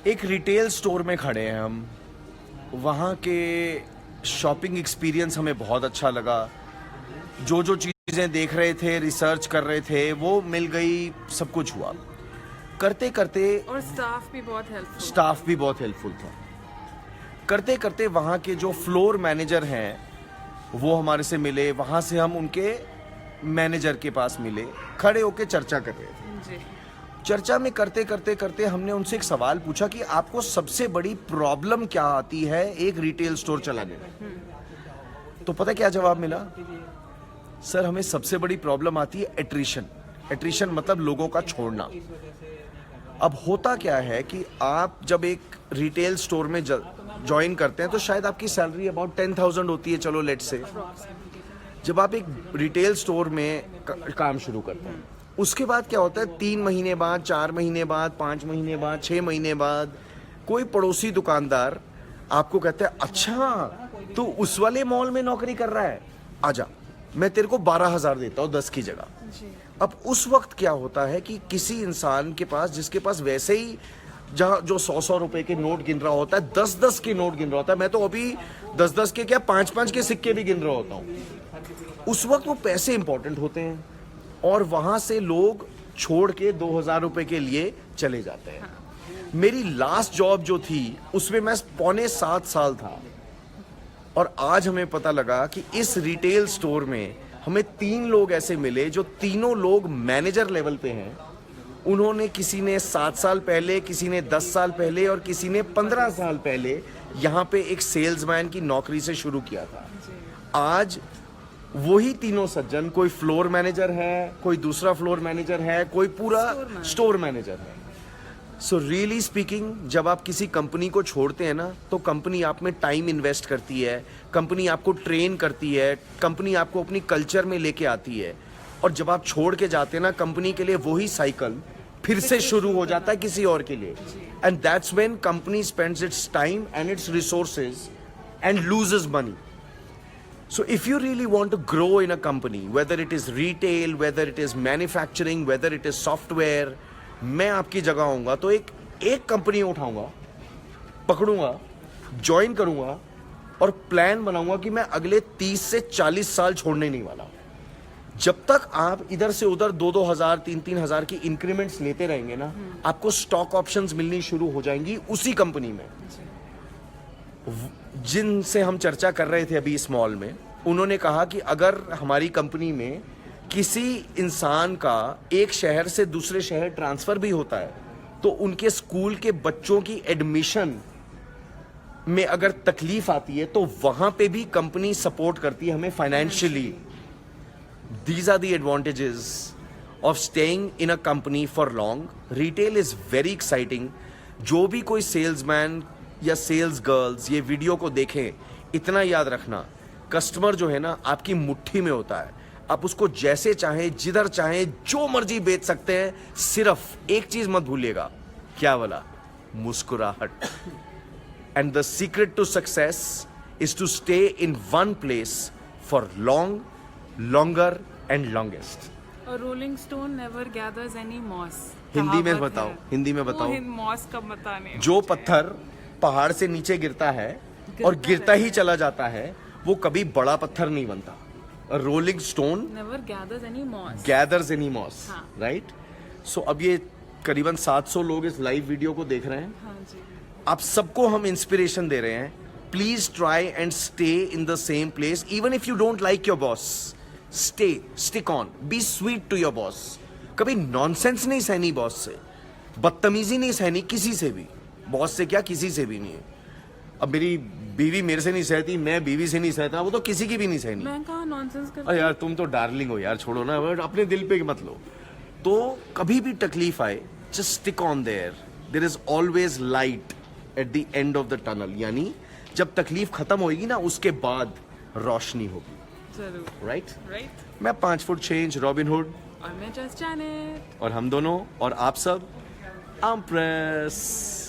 एक retail store में खड़े हैं हम। वहाँ के शॉपिंग एक्सपीरियंस हमें बहुत अच्छा लगा। जो जो चीज़ें देख रहे थे, रिसर्च कर रहे थे, वो मिल गई, सब कुछ हुआ। करते करते और स्टाफ भी बहुत हेल्पफुल था। करते करते वहाँ के जो फ्लोर मैनेजर हैं वो हमारे से मिले। वहाँ से हम उनके मैनेजर के पास मिले, खड़े होके चर्चा कर रहे थे जी। चर्चा में करते करते करते हमने उनसे एक सवाल पूछा कि आपको सबसे बड़ी प्रॉब्लम क्या आती है एक रिटेल स्टोर चलाने में। तो पता क्या जवाब मिला? सर, हमें सबसे बड़ी प्रॉब्लम आती है एट्रिशन। एट्रिशन मतलब लोगों का छोड़ना। अब होता क्या है कि आप जब एक रिटेल स्टोर में ज्वाइन करते हैं तो शायद आपकी सैलरी अबाउट 10,000 होती है, चलो लेट्स से। जब आप एक रिटेल स्टोर में काम शुरू करते हैं, उसके बाद क्या होता है, 3 महीने बाद, 4 महीने बाद, 5 महीने बाद, 6 महीने बाद कोई पड़ोसी दुकानदार आपको कहता है, अच्छा तू उस वाले मॉल में नौकरी कर रहा है, आजा, मैं तेरे को 12,000 देता हूँ 10 की जगह। अब उस वक्त क्या होता है कि किसी इंसान के पास, जिसके पास वैसे ही जहाँ जो 100-100 रुपए के नोट गिन रहा होता है, 10-10 के नोट गिन रहा होता है, मैं तो अभी 10-10 के क्या 5-5 के सिक्के भी गिन रहा होता हूँ, उस वक्त वो पैसे इंपॉर्टेंट होते हैं और वहां से लोग छोड़ के 2,000 रुपए के लिए चले जाते हैं। मेरी लास्ट जॉब जो थी उसमें मैं 6.25 साल था और आज हमें पता लगा कि इस रिटेल स्टोर में हमें 3 लोग ऐसे मिले जो तीनों लोग मैनेजर लेवल पे हैं। उन्होंने, किसी ने 7 साल पहले, किसी ने 10 साल पहले और किसी ने 15 साल पहले यहाँ पे एक सेल्समैन की नौकरी से शुरू किया था। आज वही तीनों सज्जन, कोई फ्लोर मैनेजर है, कोई दूसरा फ्लोर मैनेजर है, कोई पूरा स्टोर मैनेजर है। सो रियली स्पीकिंग, जब आप किसी कंपनी को छोड़ते हैं ना, तो कंपनी आप में टाइम इन्वेस्ट करती है, कंपनी आपको ट्रेन करती है, कंपनी आपको अपनी कल्चर में लेके आती है, और जब आप छोड़ के जाते हैं ना, कंपनी के लिए वही साइकिल फिर से शुरू हो जाता है किसी और के लिए। And that's when company spends it's time and it's resources and loses money. So if you really want to grow in a company, whether it is retail, whether it is manufacturing, whether it is software, मैं आपकी जगह आऊँगा तो एक company उठाऊँगा, पकड़ूँगा, join करूँगा और plan बनाऊँगा कि मैं अगले 30 से 40 साल छोड़ने नहीं वाला। जब तक आप इधर से उधर 2-2 हज़ार, 3-3 हज़ार की इंक्रीमेंट्स लेते रहेंगे ना, आपको स्टॉक ऑप्शंस मिलनी शुरू हो जाएंगी उसी कंपनी में। जिनसे हम चर्चा कर रहे थे अभी इस मॉल में, उन्होंने कहा कि अगर हमारी कंपनी में किसी इंसान का एक शहर से दूसरे शहर ट्रांसफर भी होता है तो उनके स्कूल के बच्चों की एडमिशन में अगर तकलीफ आती है तो वहां पे भी कंपनी सपोर्ट करती है हमें financially. These are the advantages of staying in a company for long. Retail is very exciting. जो भी कोई सेल्समैन या सेल्स गर्ल्स ये वीडियो को देखें, इतना याद रखना, कस्टमर जो है ना आपकी मुट्ठी में होता है। आप उसको जैसे चाहें, जिधर चाहें, जो मर्जी बेच सकते हैं। सिर्फ एक चीज मत भूलिएगा, क्या बोला? मुस्कुराहट। And the secret to success is to stay in one place for long, longer and longest. Rolling stone never gathers any moss. Hindi में बताओ, हिंदी में बताओ। मॉस का पता नहीं। जो पत्थर पहाड़ से नीचे गिरता है और गिरता ही चला जाता है, वो कभी बड़ा पत्थर नहीं बनता। Rolling stone never gathers any moss, right? So अब ये करीबन 700 लोग इस लाइव वीडियो को देख रहे हैं। हाँ जी। आप सबको हम इंस्पिरेशन दे रहे हैं, please try and stay in the same place. Even if you don't like your boss, stick on, be sweet to your boss. कभी नॉनसेंस नहीं सहनी बॉस से, बदतमीजी नहीं सहनी किसी से भी। बॉस से क्या, किसी से भी नहीं है। अब मेरी बीवी मेरे से नहीं सहती, मैं बीवी से नहीं सहता, वो तो किसी की भी नहीं सहनी। मैं कहाँ नॉनसेंस करती? अरे यार तुम तो डार्लिंग हो यार, छोड़ो ना, अपने दिल पे मत लो। तो कभी भी तकलीफ आए, just stick on their is always light at the end of the tunnel. यानी जब तकलीफ खत्म होगी ना, उसके बाद रोशनी होगी। जरूर। राइट? राइट। मैं 5 फुट 6 इंच रॉबिन हुड, और मैं जस्ट जैनेट, और हम दोनों और आप सब आर्मप्रेस।